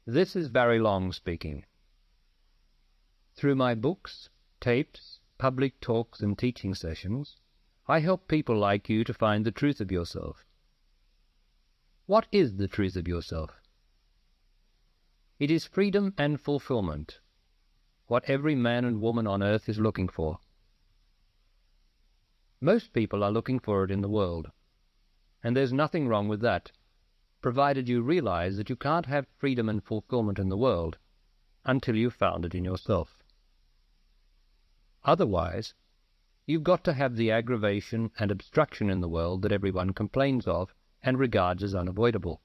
This is Barry Long speaking. Through my books, tapes, public talks and teaching sessions, I help people like you to find the truth of yourself. What is the truth of yourself? It is freedom and fulfillment, what every man and woman on earth is looking for. Most people are looking for it in the world, and there's nothing wrong with that, provided you realize that you can't have freedom and fulfillment in the world until you've found it in yourself. Otherwise, you've got to have the aggravation and obstruction in the world that everyone complains of and regards as unavoidable.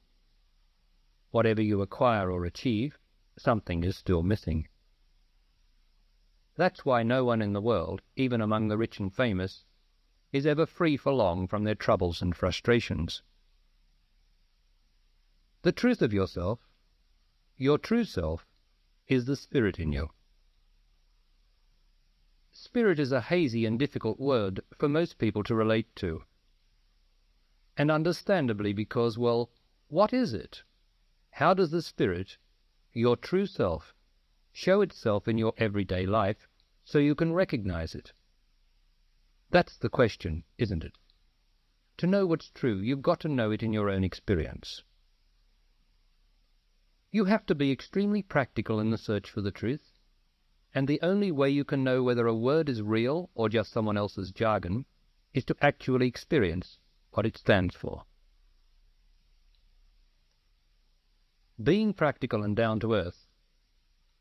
Whatever you acquire or achieve, something is still missing. That's why no one in the world, even among the rich and famous, is ever free for long from their troubles and frustrations. The truth of yourself, your true self, is the spirit in you. Spirit is a hazy and difficult word for most people to relate to. And understandably because, well, what is it? How does the spirit, your true self, show itself in your everyday life so you can recognize it? That's the question, isn't it? To know what's true, you've got to know it in your own experience. You have to be extremely practical in the search for the truth, and the only way you can know whether a word is real or just someone else's jargon is to actually experience what it stands for. Being practical and down to earth,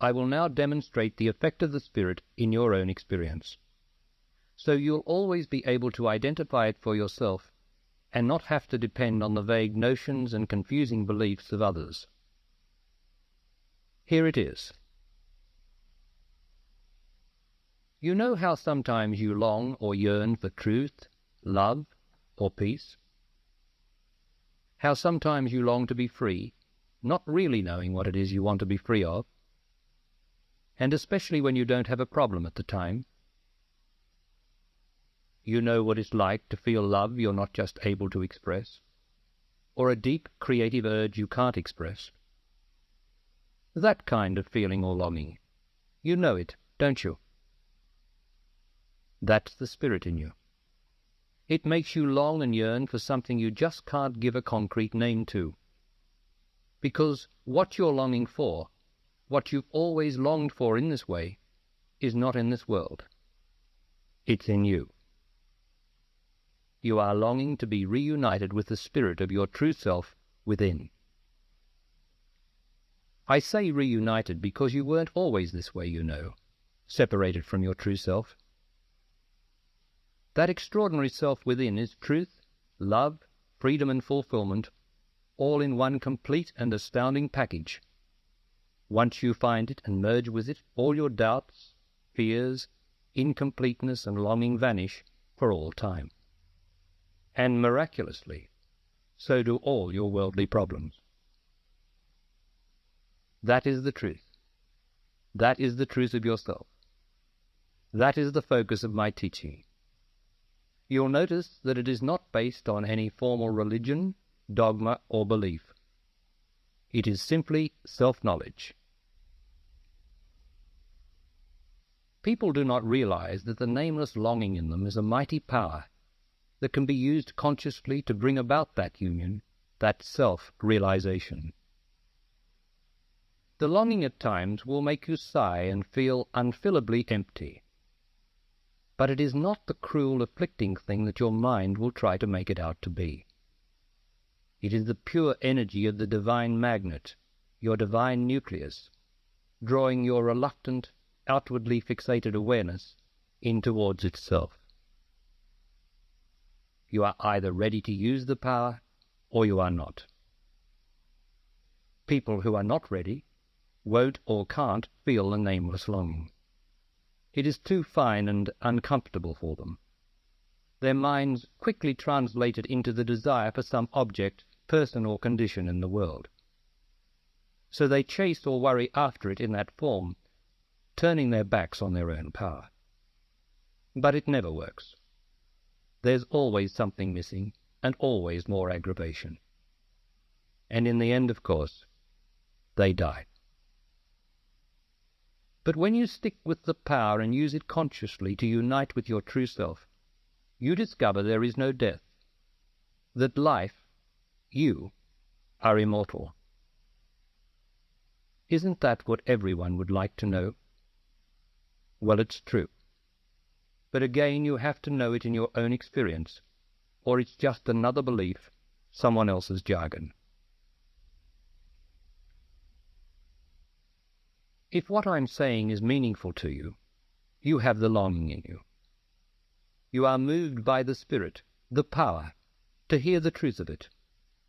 I will now demonstrate the effect of the spirit in your own experience, so you'll always be able to identify it for yourself and not have to depend on the vague notions and confusing beliefs of others. Here it is. You know how sometimes you long or yearn for truth, love, or peace? How sometimes you long to be free, not really knowing what it is you want to be free of, and especially when you don't have a problem at the time. You know what it's like to feel love you're not just able to express, or a deep creative urge you can't express. That kind of feeling or longing. You know it, don't you? That's the spirit in you. It makes you long and yearn for something you just can't give a concrete name to. Because what you're longing for, what you've always longed for in this way, is not in this world. It's in you. You are longing to be reunited with the spirit of your true self within. I say reunited because you weren't always this way, you know, separated from your true self. That extraordinary self within is truth, love, freedom and fulfillment, all in one complete and astounding package. Once you find it and merge with it, all your doubts, fears, incompleteness and longing vanish for all time. And miraculously, so do all your worldly problems. That is the truth. That is the truth of yourself. That is the focus of my teaching. You'll notice that it is not based on any formal religion, dogma, or belief. It is simply self-knowledge. People do not realize that the nameless longing in them is a mighty power that can be used consciously to bring about that union, that self-realization. The longing at times will make you sigh and feel unfillably empty. But it is not the cruel, afflicting thing that your mind will try to make it out to be. It is the pure energy of the divine magnet, your divine nucleus, drawing your reluctant, outwardly fixated awareness in towards itself. You are either ready to use the power, or you are not. People who are not ready won't or can't feel the nameless longing. It is too fine and uncomfortable for them. Their minds quickly translate it into the desire for some object, person or condition in the world. So they chase or worry after it in that form, turning their backs on their own power. But it never works. There's always something missing, and always more aggravation. And in the end, of course, they die. But when you stick with the power and use it consciously to unite with your true self, you discover there is no death, that life, you, are immortal. Isn't that what everyone would like to know? Well, it's true. But again, you have to know it in your own experience, or it's just another belief, someone else's jargon. If what I'm saying is meaningful to you, you have the longing in you. You are moved by the Spirit, the power, to hear the truth of it,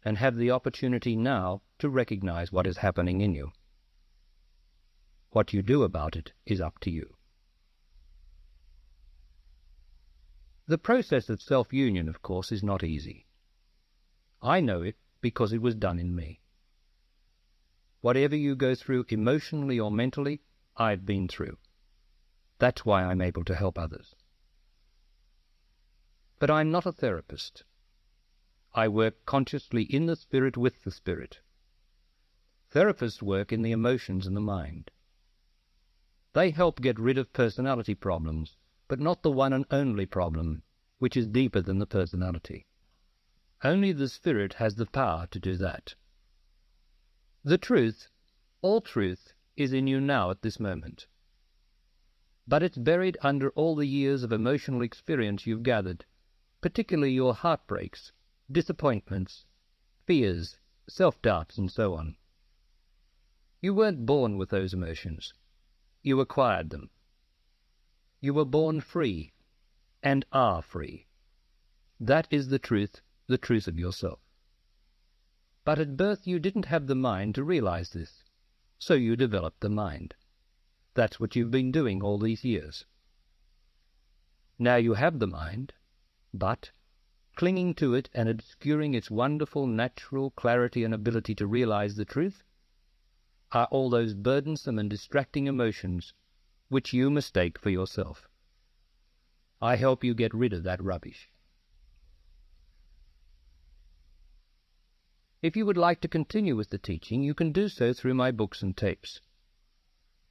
and have the opportunity now to recognize what is happening in you. What you do about it is up to you. The process of self-union, of course, is not easy. I know it because it was done in me. Whatever you go through emotionally or mentally, I've been through. That's why I'm able to help others. But I'm not a therapist. I work consciously in the Spirit with the Spirit. Therapists work in the emotions and the mind. They help get rid of personality problems, but not the one and only problem, which is deeper than the personality. Only the Spirit has the power to do that. The truth, all truth, is in you now at this moment. But it's buried under all the years of emotional experience you've gathered, particularly your heartbreaks, disappointments, fears, self-doubts, and so on. You weren't born with those emotions. You acquired them. You were born free, and are free. That is the truth of yourself. But at birth you didn't have the mind to realize this, so you developed the mind. That's what you've been doing all these years. Now you have the mind, but, clinging to it and obscuring its wonderful natural clarity and ability to realize the truth, are all those burdensome and distracting emotions which you mistake for yourself. I help you get rid of that rubbish. If you would like to continue with the teaching, you can do so through my books and tapes.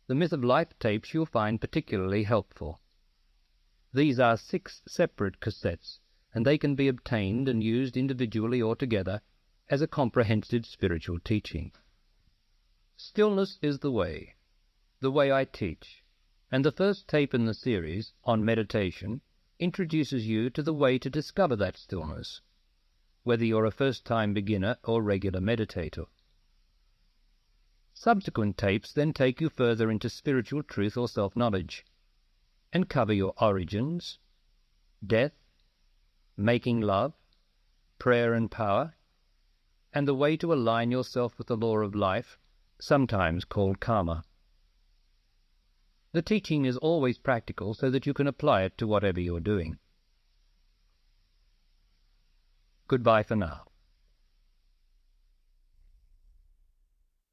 The Myth of Life tapes you'll find particularly helpful. These are 6 separate cassettes, and they can be obtained and used individually or together as a comprehensive spiritual teaching. Stillness is the way I teach, and the first tape in the series, on meditation, introduces you to the way to discover that stillness, whether you're a first-time beginner or regular meditator. Subsequent tapes then take you further into spiritual truth or self-knowledge, and cover your origins, death, making love, prayer and power, and the way to align yourself with the law of life, sometimes called karma. The teaching is always practical so that you can apply it to whatever you're doing. Goodbye for now.